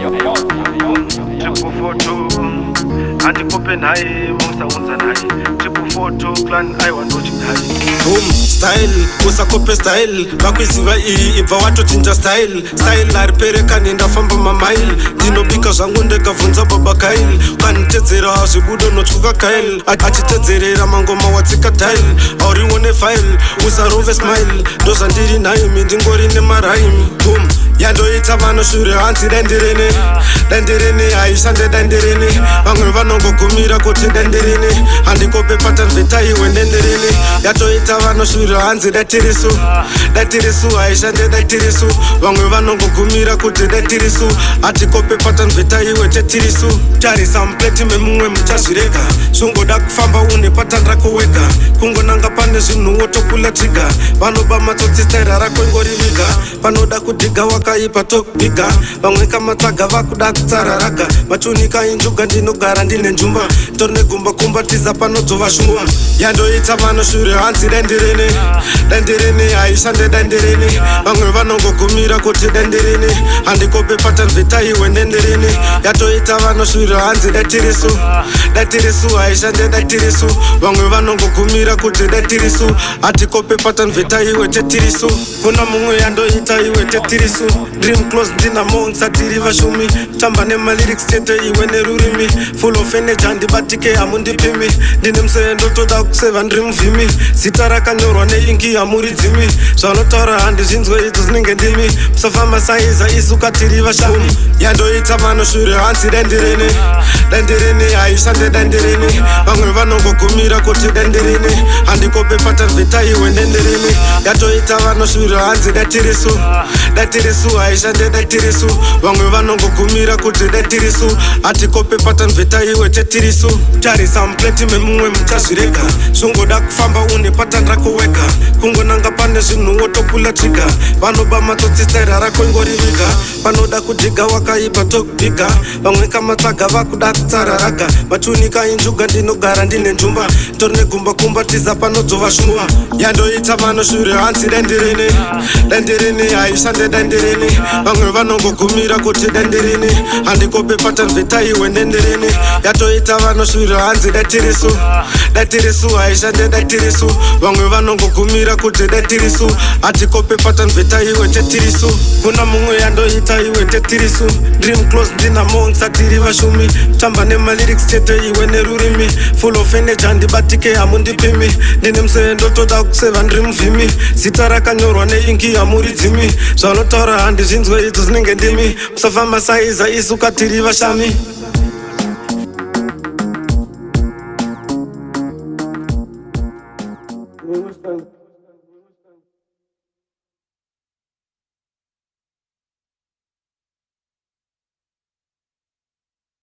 Triple 4-2 Anti-Copen high, monster unza nahi. Triple 4-2 clan I want to high. Boom, style, usakope style. Vakuisiva iyi, ibva watochinja style. Style aripereka nendafamba mamail. Ndinobika zvangu ndekavhunza baba Kyle. Ukanitedzera zvibudo notsuka Kyle. Achitedzerera mangoma watsika tile. Aurione file, usarove smile. Ndozvandiri nayo mindingori nemaraimi. Boom, yandoita vanoshure hanzi denderene. Denderene haishande denderene. Vamwe vanongogumira kuti denderene. Handikope patanzveta iwe denderene. Yatoita vanoshure hanzi detirisu. Detirisu haishande detirisu. Vamwe vanongogumira kuti detirisu. Hatikope patanzveta iwe tetirisu. Tarisa mpleti memumwe muchazvirega. Zvongoda kufamba une patani rako wega. Kungonanga pane zvinhu wotopula triga. Vanoba matsotsi staira rako ingoriviga. Panoda kudhiga wakaipa tokbiga. Vamwe kamatsaga vakuda kutsararaga. Machunika injuga ndinogara ndine njumba. Torine gumba kumbatiza panodzova shumba. Yandoita vanoshure hanzi denderene. Denderene haishande denderene. Vamwe vanongogumira kuti denderene. Handikope patanzveta iwe denderene. Yatoita vanoshure hanzi detirisu. Detirisu haishande detirisu. Vamwe vanongogumira kuti detirisu. Hatikope patanzveta iwe tetirisu. Kuna mumwe yandoita iwe tetirisu. Dream close ndina monsa tiri vashumi. Tamba nemalyrics tete iwe nerurimi. Full of energy handibatike hamundipimi. Ndine msee ndotoda kuseva ndiri muvhimi. Zita rakanyorwa neingi hamuridzimi. Zvanotaura handizvinzwe idzo dzinenge ndimi. Musafamba saiza isu katiri vashami. Yandoita vanoshure hanzi denderene. Denderene haishande denderene. Vamwe vanongogumira kuti denderene. Handikope patanzveta iwe denderene. Yatoita vanoshure hanzi detirisu. Detirisu haishande detirisu. Vamwe vanongogumira kuti detirisu. Hatikope patanzveta iwe tetirisu. Tarisa mpleti memumwe muchazvirega. Zvongoda kufamba une patani rako wega. Kungonanga pane zvinhu wotopula triga. Vanoba matsotsi staira rako ingoriviga. Panoda kudhiga wakaipa tokbiga. Vamwe kamatsaga vakuda kutsararaga. Machunika injuga ndinogara ndine njumba. Torine gumba kumbatiza panodzova shumba. Yandoita vanoshure hanzi denderene. Denderene haishande denderene. Vamwe vanongogumira kuti denderene. Handikope patanzveta iwe denderene. Yatoita vanoshure hanzi detirisu. Detirisu haishande detirisu. Vamwe vanongogumira kuti detirisu. Hatikope patanzveta iwe tetirisu. Kuna mumwe yandoita iwe tetirisu. Dream close ndina monsa tiri vashumi. Tamba nemalyrics tete iwe nerurimi. Full of energy handibatike hamundipimi. Ndine msee ndotoda kuseva ndiri muvhimi. Zita rakanyorwa neingi hamuridzimi. Zvanotaura handizvinzwe idzo dzinenge ndimi. Musafamba saiza isu katiri vashami. You understand?